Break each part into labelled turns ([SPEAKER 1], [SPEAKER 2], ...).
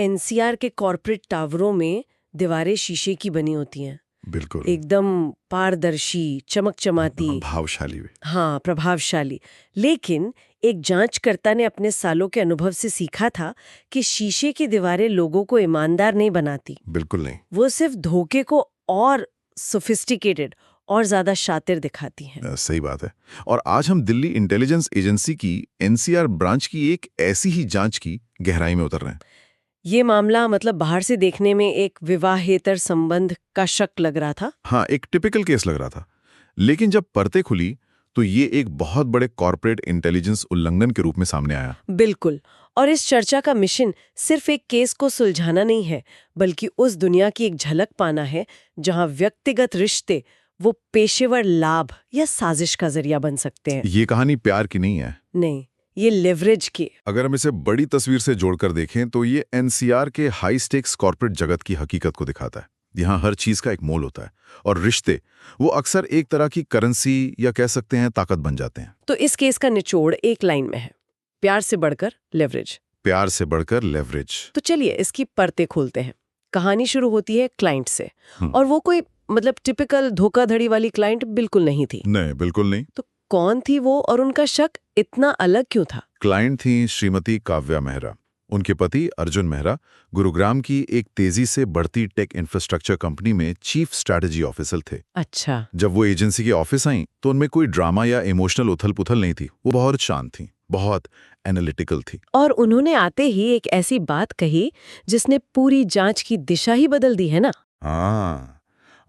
[SPEAKER 1] NCR के corporate टावरों में दीवारें शीशे की बनी होती हैं,
[SPEAKER 2] बिल्कुल
[SPEAKER 1] एकदम पारदर्शी, चमकचमाती।
[SPEAKER 2] भावशाली भी।
[SPEAKER 1] हाँ, प्रभावशाली। लेकिन एक जांचकर्ता ने अपने सालों के अनुभव से सीखा था कि शीशे की दीवारें लोगों को ईमानदार नहीं बनाती।
[SPEAKER 2] बिल्कुल नहीं।
[SPEAKER 1] वो सिर्फ धोखे को और सोफिस्टिकेटेड और ज्यादा शातिर दिखाती हैं।
[SPEAKER 2] सही बात है। और आज हम दिल्ली इंटेलिजेंस एजेंसी की एनसीआर ब्रांच की एक ऐसी ही जांच की गहराई में उतर रहे हैं।
[SPEAKER 1] ये मामला मतलब बाहर से देखने में एक विवाहेतर संबंध का शक लग रहा था।
[SPEAKER 2] हाँ, एक टिपिकल केस लग रहा था, लेकिन जब परतें खुली तो ये एक बहुत बड़े कॉर्पोरेट इंटेलिजेंस उल्लंघन के रूप में सामने आया।
[SPEAKER 1] बिल्कुल। और इस चर्चा का मिशन सिर्फ एक केस को सुलझाना नहीं है, बल्कि उस दुनिया की एक झलक पाना है जहां व्यक्तिगत रिश्ते वो पेशेवर लाभ या साजिश का जरिया बन सकते हैं।
[SPEAKER 2] ये कहानी प्यार की नहीं है।
[SPEAKER 1] नहीं, ये लेवरेज की।
[SPEAKER 2] अगर हम इसे बड़ी तस्वीर से जोड़कर देखें तो ये एनसीआर के हाई स्टेक्स कॉर्पोरेट जगत की हकीकत को दिखाता है। यहाँ हर चीज का एक मोल होता है और रिश्ते वो अक्सर एक तरह की करेंसी या कह सकते हैं ताकत बन जाते हैं।
[SPEAKER 1] तो इस केस का निचोड़ एक लाइन में है, प्यार से बढ़कर लेवरेज।
[SPEAKER 2] प्यार से बढ़कर लेवरेज।
[SPEAKER 1] तो चलिए इसकी परतें खोलते हैं। कहानी शुरू होती है क्लाइंट से, और वो कोई मतलब टिपिकल धोखाधड़ी वाली क्लाइंट बिल्कुल नहीं थी।
[SPEAKER 2] नहीं, बिल्कुल नहीं।
[SPEAKER 1] तो कौन थी वो और उनका शक इतना अलग क्यों था?
[SPEAKER 2] क्लाइंट थी श्रीमती काव्या मेहरा। उनके पति अर्जुन मेहरा गुरुग्राम की एक तेजी से बढ़ती टेक इंफ्रास्ट्रक्चर कंपनी में चीफ स्ट्रैटेजी ऑफिसर थे।
[SPEAKER 1] अच्छा।
[SPEAKER 2] जब वो एजेंसी के ऑफिस आई तो उनमें कोई ड्रामा या इमोशनल उथल-पुथल नहीं थी। वो बहुत शांत थी, बहुत एनालिटिकल थी।
[SPEAKER 1] और उन्होंने आते ही एक ऐसी बात कही जिसने पूरी जांच की दिशा ही बदल दी है ना?
[SPEAKER 2] हाँ,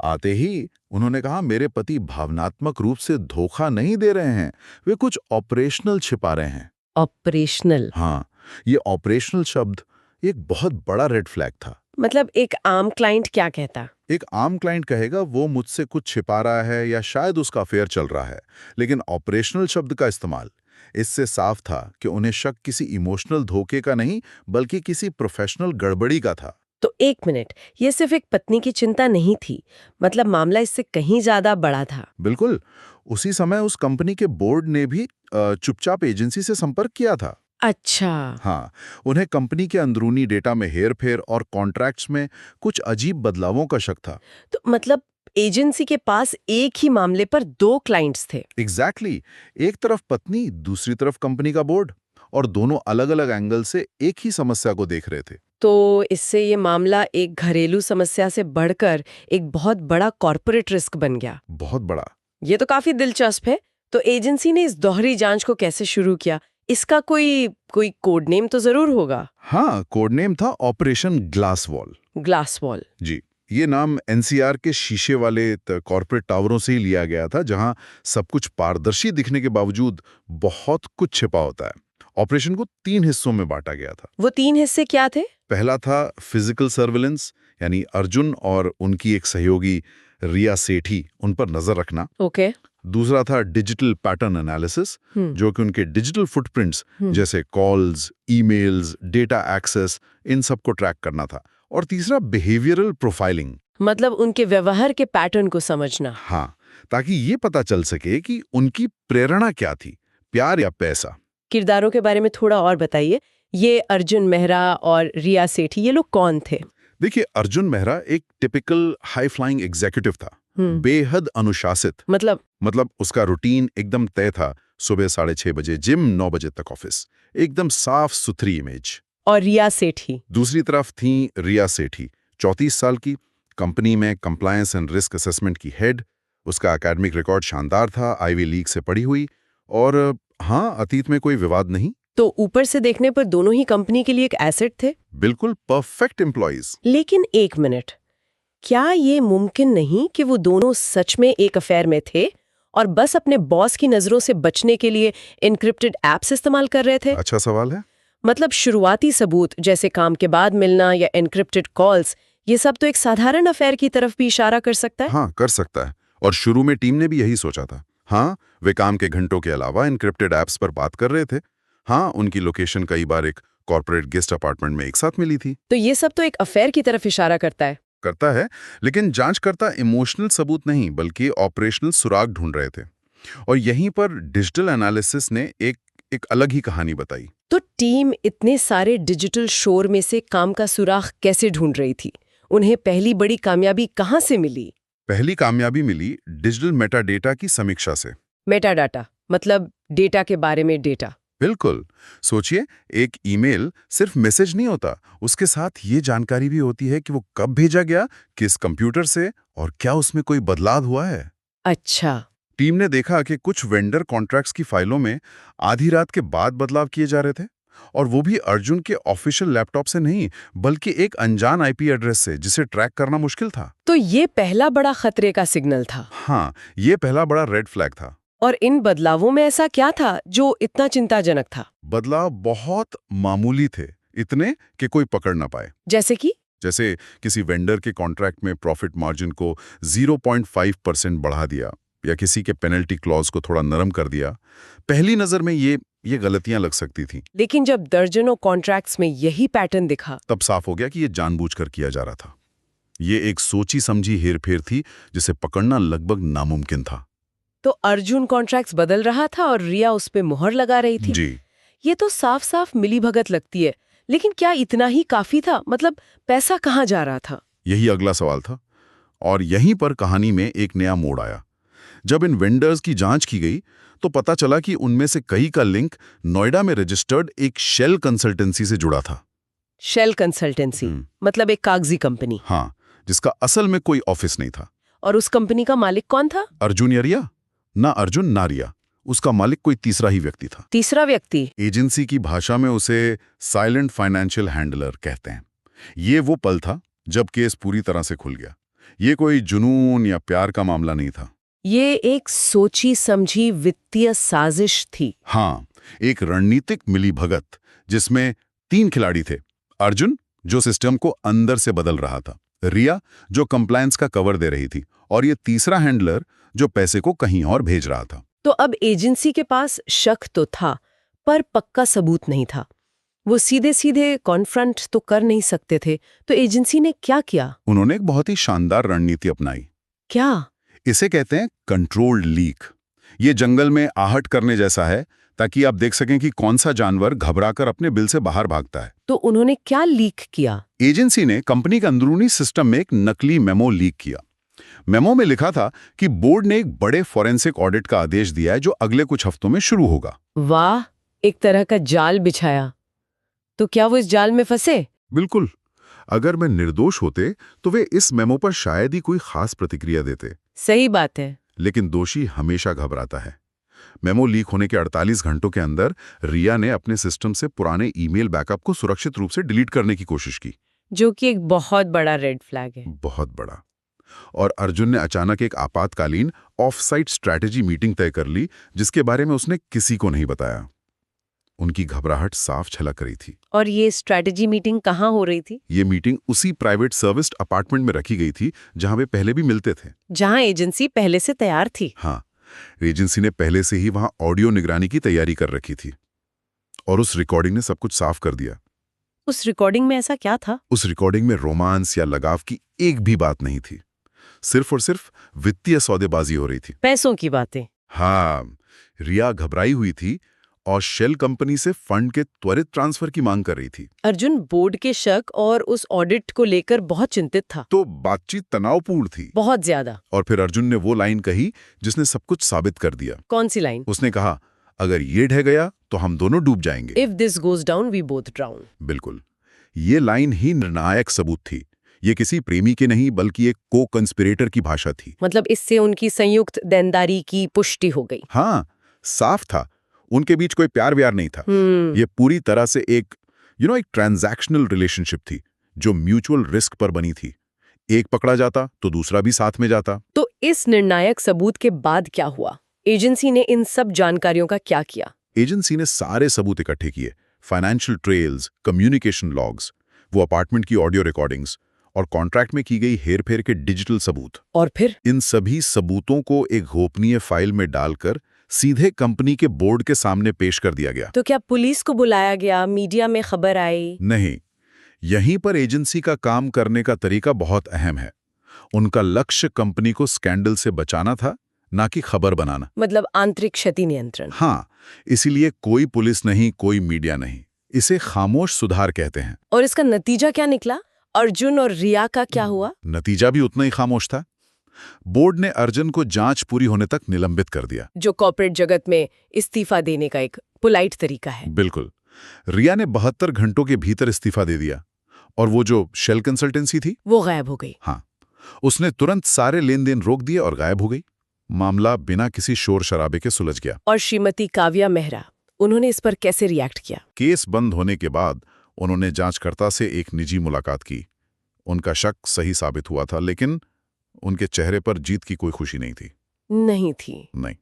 [SPEAKER 2] आते ही उन्होंने कहा, मेरे पति भावनात्मक रूप से धोखा नहीं दे रहे हैं, वे कुछ ऑपरेशनल छिपा रहे हैं।
[SPEAKER 1] ऑपरेशनल?
[SPEAKER 2] हाँ, ये ऑपरेशनल शब्द एक बहुत बड़ा रेड फ्लैग था।
[SPEAKER 1] मतलब एक आम क्लाइंट क्या कहता?
[SPEAKER 2] एक आम क्लाइंट कहेगा वो मुझसे कुछ छिपा रहा है या शायद उसका अफेयर चल रहा है, लेकिन ऑपरेशनल शब्द का इस्तेमाल इससे साफ था कि उन्हें शक किसी इमोशनल धोखे का नहीं बल्कि किसी प्रोफेशनल गड़बड़ी का था।
[SPEAKER 1] तो एक मिनट, ये सिर्फ एक पत्नी की चिंता नहीं थी, मतलब मामला इससे कहीं ज्यादा बड़ा था।
[SPEAKER 2] बिल्कुल। उसी समय उस कंपनी के बोर्ड ने भी चुपचाप एजेंसी से संपर्क किया था।
[SPEAKER 1] अच्छा।
[SPEAKER 2] हाँ, उन्हें कंपनी के अंदरूनी डेटा में हेरफेर और कॉन्ट्रैक्ट्स में कुछ अजीब बदलावों का शक था।
[SPEAKER 1] तो मतलब एजेंसी के पास एक ही मामले पर दो क्लाइंट्स थे।
[SPEAKER 2] एग्जैक्टली। एक तरफ पत्नी, दूसरी तरफ कंपनी का बोर्ड, और दोनों अलग अलग एंगल से एक ही समस्या को देख रहे थे।
[SPEAKER 1] तो इससे ये मामला एक घरेलू समस्या से बढ़कर एक बहुत बड़ा कॉर्पोरेट रिस्क बन गया।
[SPEAKER 2] बहुत बड़ा।
[SPEAKER 1] ये तो काफी दिलचस्प है। तो एजेंसी ने इस दोहरी जांच को कैसे शुरू किया? इसका कोई कोड नेम तो जरूर होगा।
[SPEAKER 2] हाँ, कोड नेम था operation glass wall.
[SPEAKER 1] Glass wall.
[SPEAKER 2] जी, ये नाम एनसीआर के शीशे वाले कॉर्पोरेट टावरों से ही लिया गया था, जहां सब कुछ पारदर्शी दिखने के बावजूद बहुत कुछ छिपा होता है। ऑपरेशन को 3 हिस्सों में बांटा गया था।
[SPEAKER 1] वो 3 हिस्से क्या थे?
[SPEAKER 2] पहला था फिजिकल सर्विलेंस, यानी अर्जुन और उनकी एक सहयोगी रिया सेठी, उन पर नजर रखना।
[SPEAKER 1] ओके।
[SPEAKER 2] दूसरा था डिजिटल पैटर्न एनालिसिस, जो कि उनके डिजिटल फुटप्रिंट्स जैसे कॉल्स, ईमेल्स, डेटा एक्सेस, इन सब को ट्रैक करना था। और तीसरा बिहेवियरल प्रोफाइलिंग,
[SPEAKER 1] मतलब उनके व्यवहार के पैटर्न को समझना।
[SPEAKER 2] हाँ, ताकि ये पता चल सके कि उनकी प्रेरणा क्या थी, प्यार या पैसा।
[SPEAKER 1] किरदारों के बारे में थोड़ा और बताइए। ये अर्जुन मेहरा और रिया सेठी, ये लोग कौन थे?
[SPEAKER 2] देखिए, अर्जुन मेहरा एक टिपिकल हाई फ्लाइंग एग्जीक्यूटिव था, बेहद अनुशासित। मतलब उसका रूटीन एकदम तय था। सुबह 6:30 बजे जिम, 9 बजे तक ऑफिस, एकदम साफ सुथरी इमेज।
[SPEAKER 1] और रिया सेठी?
[SPEAKER 2] दूसरी तरफ थी रिया सेठी, 34 साल की, कंपनी में कंप्लायंस एंड रिस्क असेसमेंट की हेड। उसका एकेडमिक रिकॉर्ड शानदार था, आईवी लीग से पढ़ी हुई, और हाँ, अतीत में कोई विवाद नहीं।
[SPEAKER 1] तो ऊपर से देखने पर दोनों ही कंपनी के लिए एक एसेट थे।
[SPEAKER 2] बिल्कुल परफेक्ट एम्प्लॉइज।
[SPEAKER 1] लेकिन एक मिनट, क्या ये मुमकिन नहीं कि वो दोनों सच में एक अफेयर में थे और बस अपने बॉस की नजरों से बचने के लिए एन्क्रिप्टेड एप्स इस्तेमाल कर रहे थे?
[SPEAKER 2] अच्छा सवाल है।
[SPEAKER 1] मतलब शुरुआती सबूत जैसे काम के बाद मिलना या एन्क्रिप्टेड कॉल्स, ये सब तो एक साधारण अफेयर की तरफ भी इशारा कर सकता है।
[SPEAKER 2] हाँ, कर सकता है। और शुरू में टीम ने भी यही सोचा था। हाँ, वे काम के घंटों के अलावा एन्क्रिप्टेड एप्स पर बात कर रहे थे। हाँ, उनकी लोकेशन कई बार एक कॉर्पोरेट गेस्ट अपार्टमेंट में एक साथ मिली थी।
[SPEAKER 1] तो ये सब तो एक अफेयर की तरफ इशारा
[SPEAKER 2] करता है, लेकिन जांचकर्ता इमोशनल सबूत नहीं बल्कि ऑपरेशनल सुराग ढूंढ रहे थे। और यहीं पर डिजिटल एनालिसिस ने एक अलग ही कहानी बताई।
[SPEAKER 1] तो टीम इतने सारे डिजिटल शोर में से काम का सुराग कैसे ढूंढ रही थी? उन्हें पहली बड़ी कामयाबी कहाँ से मिली?
[SPEAKER 2] पहली कामयाबी मिली डिजिटल मेटाडेटा की समीक्षा से।
[SPEAKER 1] मेटाडाटा मतलब डेटा के बारे में डेटा।
[SPEAKER 2] बिल्कुल। सोचिए, एक ईमेल सिर्फ मैसेज नहीं होता, उसके साथ ये जानकारी भी होती है कि वो कब भेजा गया, किस कंप्यूटर से, और क्या उसमें कोई बदलाव हुआ है।
[SPEAKER 1] अच्छा।
[SPEAKER 2] टीम ने देखा कि कुछ वेंडर कॉन्ट्रैक्ट्स की फाइलों में आधी रात के बाद बदलाव किए जा रहे थे, और वो भी अर्जुन के ऑफिशियल लैपटॉप से नहीं, बल्कि एक अनजान आईपी एड्रेस से, जिसे ट्रैक करना मुश्किल था।
[SPEAKER 1] तो ये पहला बड़ा खतरे का सिग्नल था।
[SPEAKER 2] हाँ, ये पहला बड़ा रेड फ्लैग था।
[SPEAKER 1] और इन बदलावों में ऐसा क्या था जो इतना चिंताजनक था?
[SPEAKER 2] बदलाव बहुत मामूली थे, इतने कि कोई पकड़ ना पाए।
[SPEAKER 1] जैसे कि
[SPEAKER 2] जैसे किसी वेंडर के कॉन्ट्रैक्ट में प्रॉफिट मार्जिन को 0.5% बढ़ा दिया, या किसी के पेनल्टी क्लॉज को थोड़ा नरम कर दिया। पहली नजर में ये गलतियां लग सकती थीं।
[SPEAKER 1] लेकिन जब दर्जनों कॉन्ट्रैक्ट्स में यही पैटर्न दिखा,
[SPEAKER 2] तब साफ हो गया कि ये जानबूझकर किया जा रहा था। ये एक सोची समझी हेरफेर थी, जिसे पकड़ना लगभग नामुमकिन था।
[SPEAKER 1] तो अर्जुन कॉन्ट्रैक्ट्स बदल रहा था और रिया उस पे मुहर लगा रही थी।
[SPEAKER 2] जी।
[SPEAKER 1] ये तो साफ साफ मिलीभगत लगती है। लेकिन क्या इतना ही काफी था? मतलब पैसा कहाँ जा रहा था?
[SPEAKER 2] यही अगला सवाल था, और यहीं पर कहानी में एक नया मोड़ आया। जब इन वेंडर्स की जांच की गई, तो पता चला कि उनमें से कई का लिंक नोएडा में रजिस्टर्ड एक शेल कंसल्टेंसी से जुड़ा था।
[SPEAKER 1] शेल कंसल्टेंसी मतलब एक कागजी कंपनी।
[SPEAKER 2] हाँ, जिसका असल में कोई ऑफिस नहीं था।
[SPEAKER 1] और उस कंपनी का मालिक कौन था?
[SPEAKER 2] अर्जुन यरिया? ना अर्जुन ना रिया। उसका मालिक कोई तीसरा ही व्यक्ति था।
[SPEAKER 1] तीसरा व्यक्ति?
[SPEAKER 2] एजेंसी की भाषा में उसे साइलेंट फाइनेंशियल हैंडलर कहते हैं। ये वो पल था जब केस पूरी तरह से खुल गया। ये कोई जुनून या प्यार का मामला नहीं था।
[SPEAKER 1] ये एक सोची समझी वित्तीय साजिश थी।
[SPEAKER 2] हाँ, एक रणनीतिक मिलीभगत, जिसमें 3 खिलाड़ी थे। अर्जुन, जो सिस्टम को अंदर से बदल रहा था, रिया, जो कंप्लायंस का कवर दे रही थी, और ये तीसरा हैंडलर, जो पैसे को कहीं और भेज रहा था।
[SPEAKER 1] तो अब एजेंसी के पास शक तो था, पर पक्का सबूत नहीं था। वो सीधे सीधे कॉन्फ्रंट तो कर नहीं सकते थे। तो एजेंसी ने क्या किया?
[SPEAKER 2] उन्होंने एक बहुत ही शानदार रणनीति अपनाई।
[SPEAKER 1] क्या?
[SPEAKER 2] इसे कहते हैं कंट्रोल्ड लीक। ये जंगल में आहट करने जैसा है, ताकि आप देख सकें कि कौन सा जानवर घबराकर अपने बिल से बाहर भागता है।
[SPEAKER 1] तो उन्होंने क्या लीक किया?
[SPEAKER 2] एजेंसी ने कंपनी के अंदरूनी सिस्टम में एक नकली मेमो लीक किया। मेमो में लिखा था कि बोर्ड ने एक बड़े फॉरेंसिक ऑडिट का आदेश दिया है, जो अगले कुछ हफ्तों में शुरू होगा।
[SPEAKER 1] वाह, एक तरह का जाल बिछाया। तो क्या वो इस जाल में फंसे?
[SPEAKER 2] बिल्कुल। अगर मैं निर्दोष होते तो वे इस मेमो पर शायद ही कोई खास प्रतिक्रिया देते।
[SPEAKER 1] सही बात है।
[SPEAKER 2] लेकिन दोषी हमेशा घबराता है। मेमो लीक होने के 48 घंटों के अंदर रिया ने अपने सिस्टम से पुराने ईमेल बैकअप को सुरक्षित रूप से डिलीट करने की कोशिश की,
[SPEAKER 1] जो कि एक बहुत बड़ा रेड फ्लैग है।
[SPEAKER 2] बहुत बड़ा। और अर्जुन ने अचानक एक आपातकालीन ऑफ साइट स्ट्रैटेजी मीटिंग तय कर ली, जिसके बारे में उसने किसी को नहीं बताया। उनकी घबराहट साफ झलक रही थी।
[SPEAKER 1] और ये स्ट्रैटेजी मीटिंग कहाँ हो रही थी?
[SPEAKER 2] ये मीटिंग उसी प्राइवेट सर्विस्ड अपार्टमेंट में रखी गई थी जहां वे पहले भी मिलते थे।
[SPEAKER 1] जहां एजेंसी पहले से तैयार थी।
[SPEAKER 2] हाँ, एजेंसी ने पहले से ही वहां ऑडियो निगरानी की तैयारी कर रखी थी, और उस रिकॉर्डिंग ने सब कुछ साफ कर दिया।
[SPEAKER 1] उस रिकॉर्डिंग में ऐसा क्या था?
[SPEAKER 2] उस रिकॉर्डिंग में रोमांस या लगाव की एक भी बात नहीं थी। सिर्फ और सिर्फ वित्तीय सौदेबाजी हो रही थी।
[SPEAKER 1] पैसों की बातें।
[SPEAKER 2] हाँ, रिया घबराई हुई थी और शेल कंपनी से फंड के त्वरित ट्रांसफर की मांग कर रही थी।
[SPEAKER 1] अर्जुन बोर्ड के शक और उस ऑडिट को लेकर बहुत चिंतित था।
[SPEAKER 2] तो बातचीत तनावपूर्ण थी।
[SPEAKER 1] बहुत ज्यादा।
[SPEAKER 2] और फिर अर्जुन ने वो लाइन कही जिसने सब कुछ साबित कर दिया।
[SPEAKER 1] कौन सी लाइन?
[SPEAKER 2] उसने कहा, अगर ये ढह गया तो हम दोनों डूब जाएंगे।
[SPEAKER 1] If this goes down we both drown.
[SPEAKER 2] बिल्कुल। ये लाइन ही निर्णायक सबूत थी। ये किसी प्रेमी के नहीं, बल्कि एक को कंस्पिरेटर की भाषा थी।
[SPEAKER 1] मतलब इससे उनकी संयुक्त देनदारी की पुष्टि हो गई।
[SPEAKER 2] हाँ, साफ था, उनके बीच कोई प्यार व्यार नहीं था। ये पूरी तरह से एक एक ट्रांजैक्शनल रिलेशनशिप थी, जो म्यूचुअल रिस्क पर बनी थी। एक पकड़ा जाता तो दूसरा भी साथ में जाता।
[SPEAKER 1] तो इस निर्णायक सबूत के बाद क्या हुआ? एजेंसी ने इन सब जानकारियों का क्या किया?
[SPEAKER 2] एजेंसी ने सारे सबूत इकट्ठे किए, फाइनेंशियल ट्रेल्स, कम्युनिकेशन लॉग्स, वो अपार्टमेंट की ऑडियो रिकॉर्डिंग्स और कॉन्ट्रैक्ट में की गई हेरफेर के डिजिटल सबूत।
[SPEAKER 1] और फिर
[SPEAKER 2] इन सभी सबूतों को एक गोपनीय फाइल में डालकर सीधे कंपनी के बोर्ड के सामने पेश कर दिया गया।
[SPEAKER 1] तो क्या पुलिस को बुलाया गया? मीडिया में खबर आई?
[SPEAKER 2] नहीं, यहीं पर एजेंसी का काम करने का तरीका बहुत अहम है। उनका लक्ष्य कंपनी को स्कैंडल से बचाना था, ना कि खबर बनाना।
[SPEAKER 1] मतलब आंतरिक क्षति नियंत्रण।
[SPEAKER 2] हाँ, इसीलिए कोई पुलिस नहीं, कोई मीडिया नहीं, इसे खामोश सुधार कहते हैं।
[SPEAKER 1] और इसका नतीजा क्या निकला? अर्जुन और रिया का क्या हुआ?
[SPEAKER 2] नतीजा भी उतना ही खामोश था। बोर्ड ने अर्जुन को जांच पूरी होने तक निलंबित कर दिया।
[SPEAKER 1] जो कॉर्पोरेट जगत में इस्तीफा देने का एक पोलाइट तरीका है।
[SPEAKER 2] बिल्कुल। रिया ने 72 घंटों के भीतर इस्तीफा दे दिया और वो जो शेल कंसल्टेंसी थी
[SPEAKER 1] वो गायब हो गई।
[SPEAKER 2] हाँ, उसने तुरंत सारे लेन देन रोक दिए और गायब हो गई। मामला बिना किसी शोर शराबे के सुलझ गया।
[SPEAKER 1] और श्रीमती काव्या मेहरा, उन्होंने इस पर कैसे रिएक्ट किया?
[SPEAKER 2] केस बंद होने के बाद उन्होंने जांचकर्ता से एक निजी मुलाकात की। उनका शक सही साबित हुआ था, लेकिन उनके चेहरे पर जीत की कोई खुशी नहीं थी।
[SPEAKER 1] नहीं थी।
[SPEAKER 2] नहीं,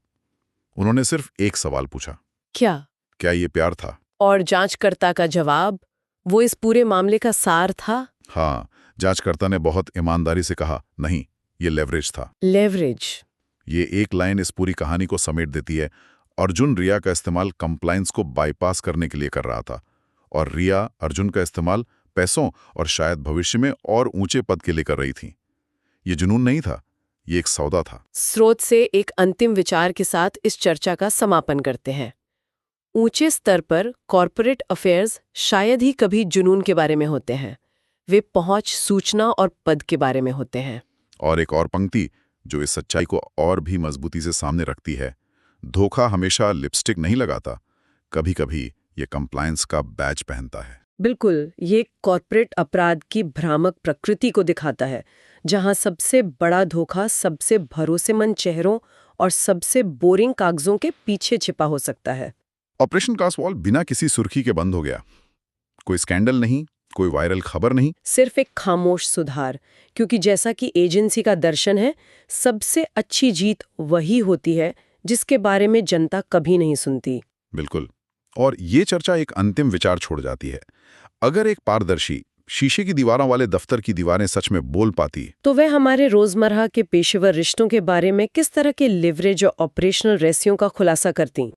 [SPEAKER 2] उन्होंने सिर्फ एक सवाल पूछा,
[SPEAKER 1] क्या
[SPEAKER 2] ये प्यार था?
[SPEAKER 1] और जांचकर्ता का जवाब वो इस पूरे मामले का सार था?
[SPEAKER 2] हाँ, जांचकर्ता ने बहुत ईमानदारी से कहा, नहीं, ये लेवरेज था।
[SPEAKER 1] लेवरेज।
[SPEAKER 2] ये एक लाइन इस पूरी कहानी को समेट देती है। अर्जुन रिया का इस्तेमाल कंप्लायंस को बाईपास करने के लिए कर रहा था और रिया अर्जुन का इस्तेमाल पैसों और शायद भविष्य में और ऊंचे पद के लिए कर रही थी। ये जुनून नहीं था, ये एक सौदा था।
[SPEAKER 1] स्रोत से एक अंतिम विचार के साथ इस चर्चा का समापन करते हैं। ऊंचे स्तर पर कॉर्पोरेट अफेयर्स शायद ही कभी जुनून के बारे में होते हैं, वे पहुंच, सूचना और पद के बारे में होते हैं।
[SPEAKER 2] और एक और पंक्ति जो इस सच्चाई को और भी मजबूती से सामने रखती है, धोखा हमेशा लिपस्टिक नहीं लगाता, कभी कभी ये कंप्लायंस का बैज पहनता है।
[SPEAKER 1] बिल्कुल, ये कॉर्पोरेट अपराध की भ्रामक प्रकृति को दिखाता है, जहां सबसे बड़ा धोखा सबसे भरोसेमंद चेहरों और सबसे बोरिंग कागजों के पीछे छिपा हो सकता है।
[SPEAKER 2] ऑपरेशन कासवाल बिना किसी सुर्खी के बंद हो गया। कोई स्कैंडल नहीं, कोई वायरल खबर नहीं,
[SPEAKER 1] सिर्फ एक खामोश सुधार, क्योंकि जैसा कि एजेंसी का दर्शन है, सबसे अच्छी जीत वही होती है जिसके बारे में जनता कभी नहीं सुनती।
[SPEAKER 2] बिल्कुल। और ये चर्चा एक अंतिम विचार छोड़ जाती है। अगर एक पारदर्शी शीशे की दीवारों वाले दफ्तर की दीवारें सच में बोल पाती,
[SPEAKER 1] तो वह हमारे रोजमर्रा के पेशेवर रिश्तों के बारे में किस तरह के लिवरेज और ऑपरेशनल रेसियों का खुलासा करती।